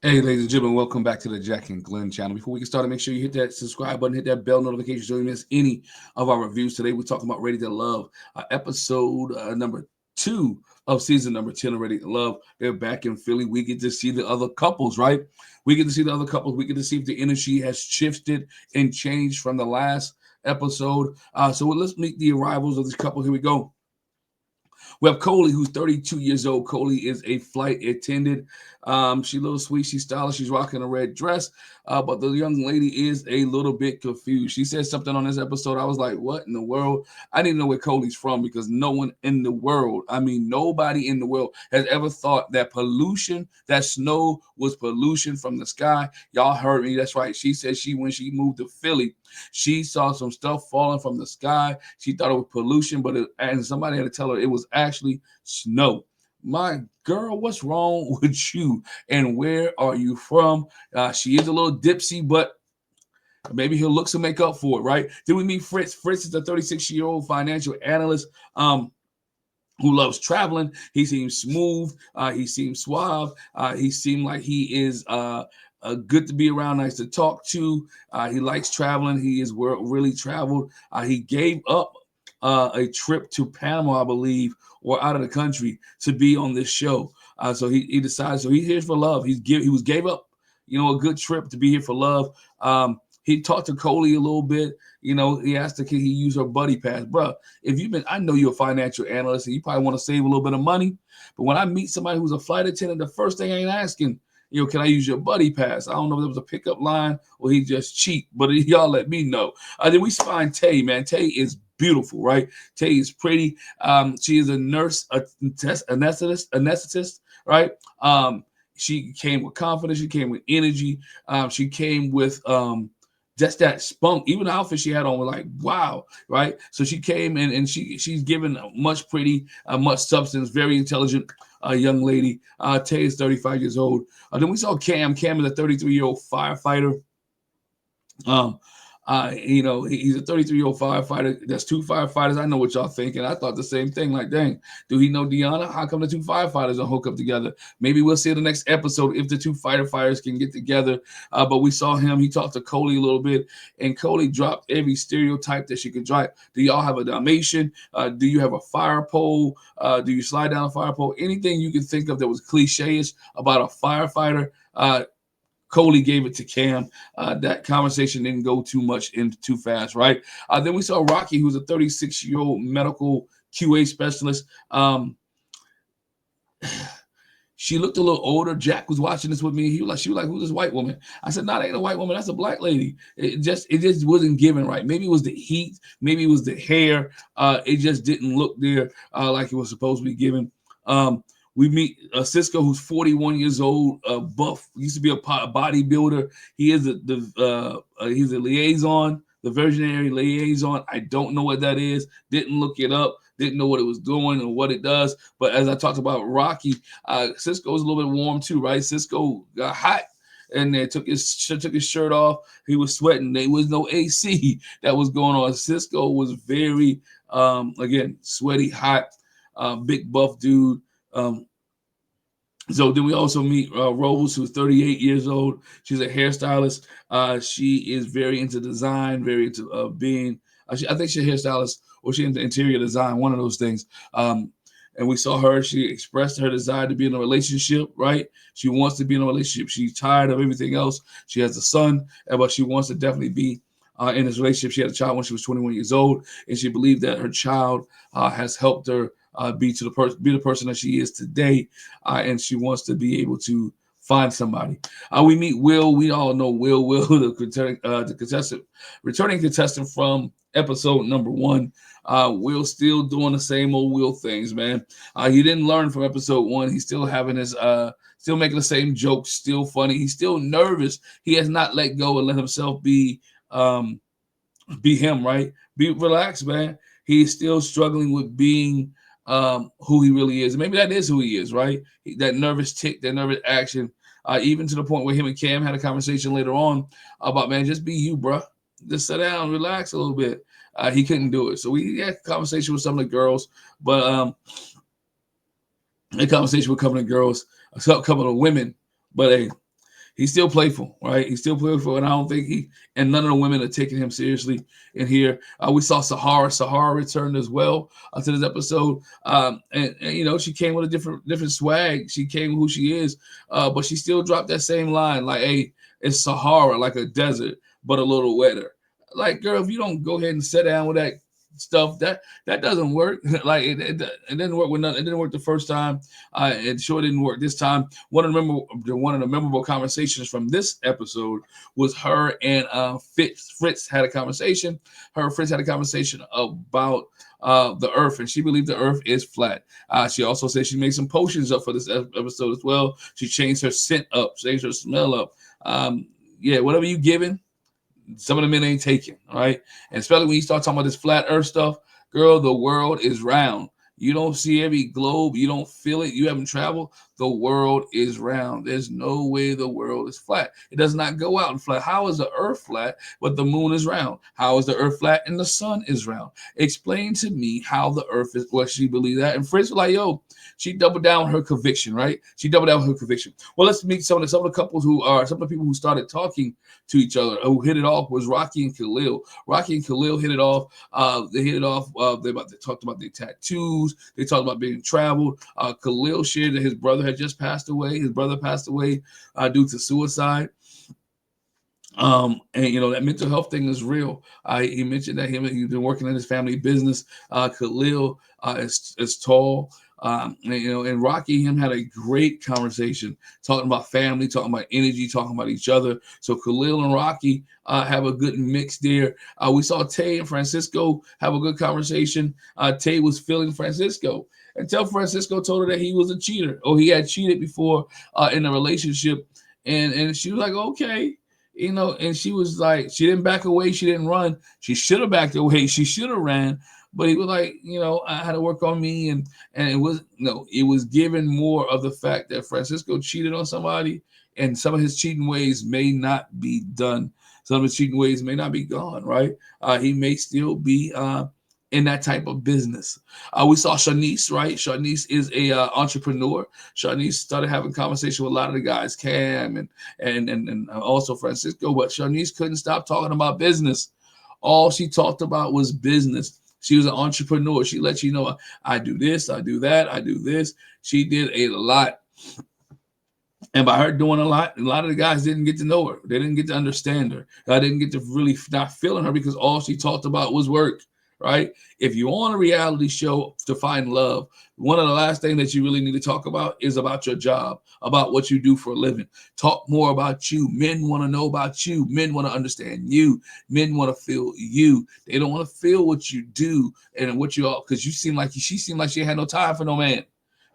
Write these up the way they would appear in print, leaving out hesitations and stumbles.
Hey, ladies and gentlemen, welcome back to the Jack and Glenn channel. Before we get started, make sure you hit that subscribe button, hit that bell notification so you don't miss any of our reviews. Today, we're talking about Ready to Love, episode number 2 of season number 10 of Ready to Love. They're back in Philly. We get to see the other couples, right? We get to see the other couples. We get to see if the energy has shifted and changed from the last episode. So let's meet the arrivals of this couple. Here we go. We have Coley, who's 32 years old. Coley is a flight attendant. She's a little sweet. She's stylish. She's rocking a red dress. But the young lady is a little bit confused. She said something on this episode. I was like, what in the world? I didn't know where Coley's from because no one in the world, nobody in the world has ever thought that pollution, that snow was pollution from the sky. Y'all heard me. That's right. She said when she moved to Philly, she saw some stuff falling from the sky. She thought it was pollution, and somebody had to tell her it was actually snow. My girl, what's wrong with you? And where are you from? She is a little dipsy, but maybe he'll look to make up for it, right? Then we meet Fritz. Fritz is a 36-year-old financial analyst who loves traveling. He seems smooth. He seems suave. He seemed like he is good to be around, nice to talk to. He likes traveling. He is really traveled. He gave up a trip to Panama, I believe, or out of the country to be on this show. So he decided. So he's here for love. He gave up, a good trip to be here for love. He talked to Coley a little bit. He asked her, can he use her buddy pass? Bro, I know you're a financial analyst and you probably want to save a little bit of money. But when I meet somebody who's a flight attendant, the first thing I ain't asking, can I use your buddy pass? I don't know if there was a pickup line or he just cheap, but y'all let me know. Then we find Tay, man. Tay is beautiful, right? Tay is pretty. She is a nurse, a anesthetist, right? She came with confidence. She came with energy. She came with just that spunk. Even the outfit she had on was like, wow, right? So she came in and she's given much pretty, much substance, very intelligent young lady. Tay is 35 years old. Then we saw Cam. Cam is a 33-year-old firefighter. He's a 33-year-old firefighter. That's two firefighters. I know what y'all thinking. I thought the same thing. Like, dang, do he know Deanna? How come the two firefighters don't hook up together? Maybe we'll see in the next episode if the two firefighters can get together. But we saw him. He talked to Coley a little bit, and Coley dropped every stereotype that she could drop. Do y'all have a Dalmatian? Do you have a fire pole? Do you slide down a fire pole? Anything you can think of that was cliche-ish about a firefighter, Coley gave it to Cam. That conversation didn't go too fast, right? Then we saw Rocky, who's a 36-year-old medical QA specialist. She looked a little older. Jack was watching this with me. She was like, who's this white woman? I said, no, that ain't a white woman. That's a black lady. It just wasn't given right. Maybe it was the heat. Maybe it was the hair. It just didn't look there like it was supposed to be given. We meet Cisco, who's 41 years old, buff, used to be a bodybuilder. He is he's a liaison, the visionary liaison. I don't know what that is. Didn't look it up. Didn't know what it was doing or what it does. But as I talked about Rocky, Cisco's a little bit warm too, right? Cisco got hot and they took his shirt off. He was sweating. There was no AC that was going on. Cisco was very, again, sweaty, hot, big buff dude. So then we also meet Rose, who's 38 years old. She's a hairstylist. She is very into design, very into being. I think she's a hairstylist or she's into interior design, one of those things. And we saw her. She expressed her desire to be in a relationship, right? She wants to be in a relationship. She's tired of everything else. She has a son, but she wants to definitely be in this relationship. She had a child when she was 21 years old, and she believed that her child has helped her be the person that she is today, and she wants to be able to find somebody. We meet Will. We all know Will, the returning contestant from episode number 1. Will still doing the same old Will things, man. He didn't learn from episode 1. He's still having his, still making the same jokes, still funny. He's still nervous. He has not let go and let himself be him, right? Be relaxed, man. He's still struggling with being who he really is. Maybe that is who he is, right? That nervous tick, that nervous action, even to the point where him and Cam had a conversation later on about, man, just be you, bro. Just sit down, relax a little bit. He couldn't do it. So we had a conversation with some of the girls, but a conversation with a couple of girls, a couple of women. But hey, He's still playful, right? He's still playful, and I don't think and none of the women are taking him seriously in here. We saw Sahara returned as well to this episode, and she came with a different swag. She came with who she is, but she still dropped that same line, like, "Hey, it's Sahara, like a desert, but a little wetter." Like, girl, if you don't go ahead and sit down with that stuff, that doesn't work. Like, it didn't work with nothing. It didn't work the first time. It sure didn't work this time. One of the memorable conversations from this episode was her and Fritz had a conversation. Fritz had a conversation about the Earth, and she believed the Earth is flat. She also said she made some potions up for this episode as well. She changed her scent up, changed her smell up. Yeah, whatever you giving, some of the men ain't taking, all right? And especially when you start talking about this flat earth stuff, girl, the world is round. You don't see every globe. You don't feel it. You haven't traveled. The world is round. There's no way the world is flat. It does not go out and flat. How is the earth flat, but the moon is round? How is the earth flat and the sun is round? Explain to me how the earth is what she believed that. And Fritz was like, yo, she doubled down on her conviction, right? She doubled down on her conviction. Well, let's meet some of the couples some of the people who started talking to each other, who hit it off, was Rocky and Khalil. Rocky and Khalil hit it off. They hit it off. They talked about their tattoos. They talked about being traveled. Khalil shared that his brother had just passed away. His brother passed away due to suicide. And that mental health thing is real. He mentioned that he's been working in his family business. Khalil is tall. And Rocky and him had a great conversation talking about family, talking about energy, talking about each other. So Khalil and Rocky have a good mix there. We saw Tay and Francisco have a good conversation. Tay was feeling Francisco until Francisco told her that he was a cheater, or he had cheated before in a relationship. And she was like, okay. And she was like, she didn't back away. She didn't run. She should have backed away. She should have ran. But he was like, I had to work on me. And it was given more of the fact that Francisco cheated on somebody, and some of his cheating ways may not be done. Some of his cheating ways may not be gone, right? He may still be in that type of business. We saw Shanice, right? Shanice is a entrepreneur. Shanice started having conversation with a lot of the guys, Cam and also Francisco, but Shanice couldn't stop talking about business. All she talked about was business. She was an entrepreneur. She let you know, I do this, I do that, I do this. She did a lot. And by her doing a lot of the guys didn't get to know her. They didn't get to understand her. I didn't get to really not feeling her because all she talked about was work, right? If you're on a reality show to find love, one of the last things that you really need to talk about is about your job, about what you do for a living. Talk more about you. Men want to know about you. Men want to understand you. Men want to feel you. They don't want to feel what you do and what you are, because she seemed like she had no time for no man.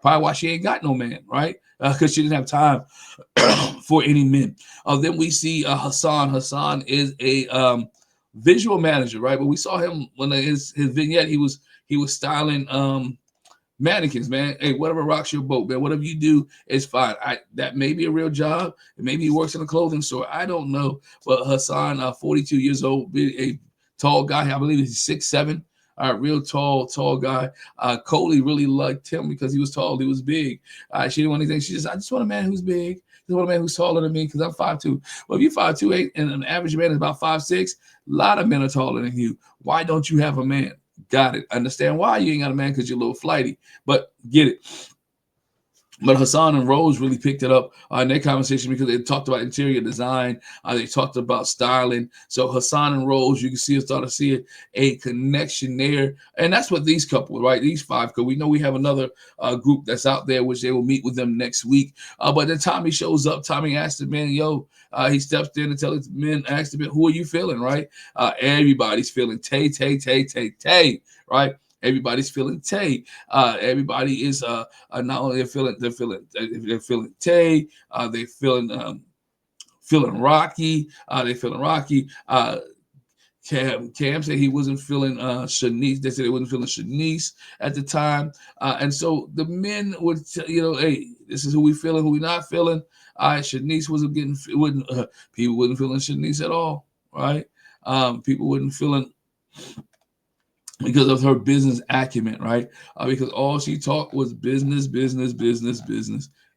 Probably why she ain't got no man, right? Because she didn't have time for any men. Then we see Hassan. Hassan is a visual manager, right? But we saw him when his vignette, he was styling mannequins, man. Hey, whatever rocks your boat, man. Whatever you do is fine. That may be a real job. Maybe he works in a clothing store. I don't know. But Hassan, 42 years old, a tall guy. I believe he's 6'7". Real tall guy. Coley really liked him because he was tall. He was big. She didn't want anything. She I just want a man who's big. I just want a man who's taller than me because I'm 5'2". Well, if you're 5'2" and an average man is about 5'6", a lot of men are taller than you. Why don't you have a man? Got it. Understand why you ain't got a man, because you're a little flighty. But get it. But Hassan and Rose really picked it up in their conversation because they talked about interior design. They talked about styling. So Hassan and Rose, you can start to see a connection there. And that's what these couple, right? These five, because we know we have another group that's out there, which they will meet with them next week. But then Tommy shows up. Tommy asked the men, he steps in and tells the men, asks the men, who are you feeling, right? Everybody's feeling Tay, right? Everybody's feeling Tay. Everybody is not only they're feeling Tay. They're feeling Rocky. They're feeling Rocky. Cam said he wasn't feeling Shanice. They said they wasn't feeling Shanice at the time. And so the men would, hey, this is who we feeling, who we not feeling. Shanice wasn't getting, people wasn't feeling Shanice at all, right? People wasn't feeling, because of her business acumen, right? Because all she talked was business.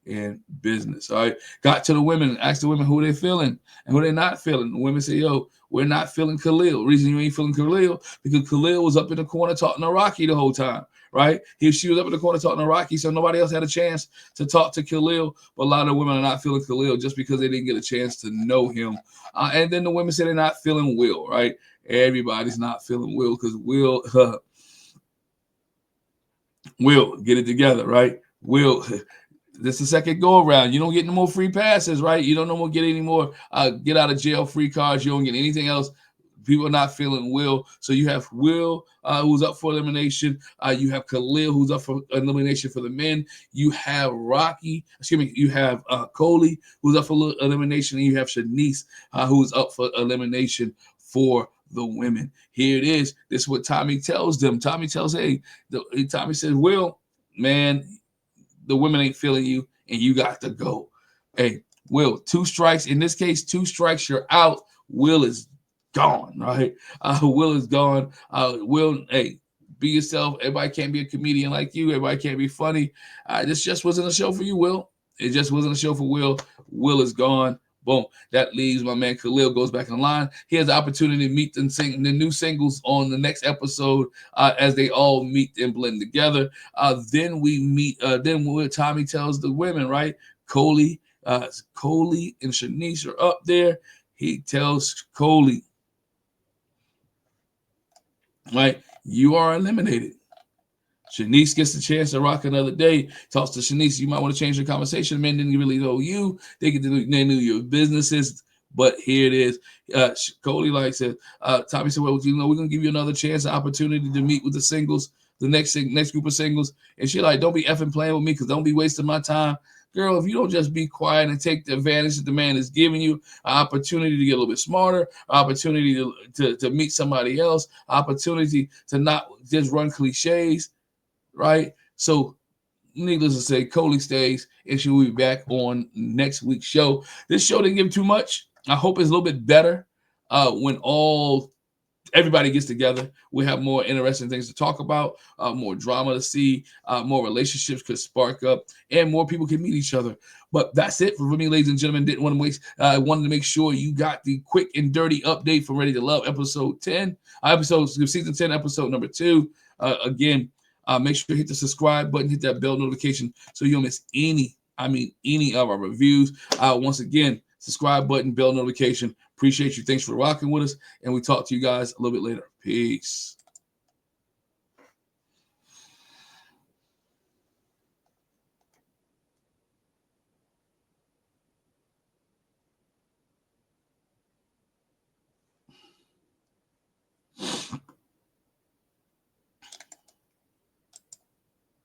in business. All right. Got to the women, asked the women who they feeling and who they not feeling. The women say, yo, we're not feeling Khalil. Reason you ain't feeling Khalil, because Khalil was up in the corner talking to Rocky the whole time, right? She was up in the corner talking to Rocky, so nobody else had a chance to talk to Khalil. But a lot of women are not feeling Khalil just because they didn't get a chance to know him. And then the women say they're not feeling Will, right? Everybody's not feeling Will because Will, Will, get it together, right? Will, this is the second go around. You don't get no more free passes, right? You don't no more get any more get out of jail free cards. You don't get anything else. People are not feeling Will. So you have Will, who's up for elimination. You have Khalil, who's up for elimination for the men. You have Rocky, you have Coley, who's up for elimination. And you have Shanice, who's up for elimination for the women. Here it is. This is what Tommy tells them. Tommy tells, Tommy says, Will, man, the women ain't feeling you, and you got to go. Hey, Will, 2 strikes. In this case, 2 strikes, you're out. Will is gone, right? Will is gone. Will, hey, be yourself. Everybody can't be a comedian like you. Everybody can't be funny. This just wasn't a show for you, Will. It just wasn't a show for Will. Will is gone. Boom. That leaves my man Khalil, goes back in line. He has the opportunity to meet the new singles on the next episode as they all meet and blend together. Then we meet, Tommy tells the women, right? Coley and Shanice are up there. He tells Coley, right, you are eliminated. Shanice gets the chance to rock another day. Talks to Shanice, you might want to change the conversation. Men didn't really know you. They knew your businesses. But here it is. Coley said, Tommy said, well, we're going to give you another chance, an opportunity to meet with the singles, the next group of singles. And she don't be effing playing with me, because don't be wasting my time. Girl, if you don't just be quiet and take the advantage that the man is giving you, an opportunity to get a little bit smarter, an opportunity to meet somebody else, opportunity to not just run cliches, right? So needless to say, Coley stays, and she will be back on next week's show. This show didn't give too much. I hope it's a little bit better when everybody gets together. We have more interesting things to talk about, more drama to see, more relationships could spark up, and more people can meet each other. But that's it for me, ladies and gentlemen. Didn't want to waste. I wanted to make sure you got the quick and dirty update for Ready to Love, season 10, episode number 2. Again, make sure you hit the subscribe button, hit that bell notification so you don't miss any of our reviews. Once again, subscribe button, bell notification. Appreciate you. Thanks for rocking with us. And we talk to you guys a little bit later. Peace.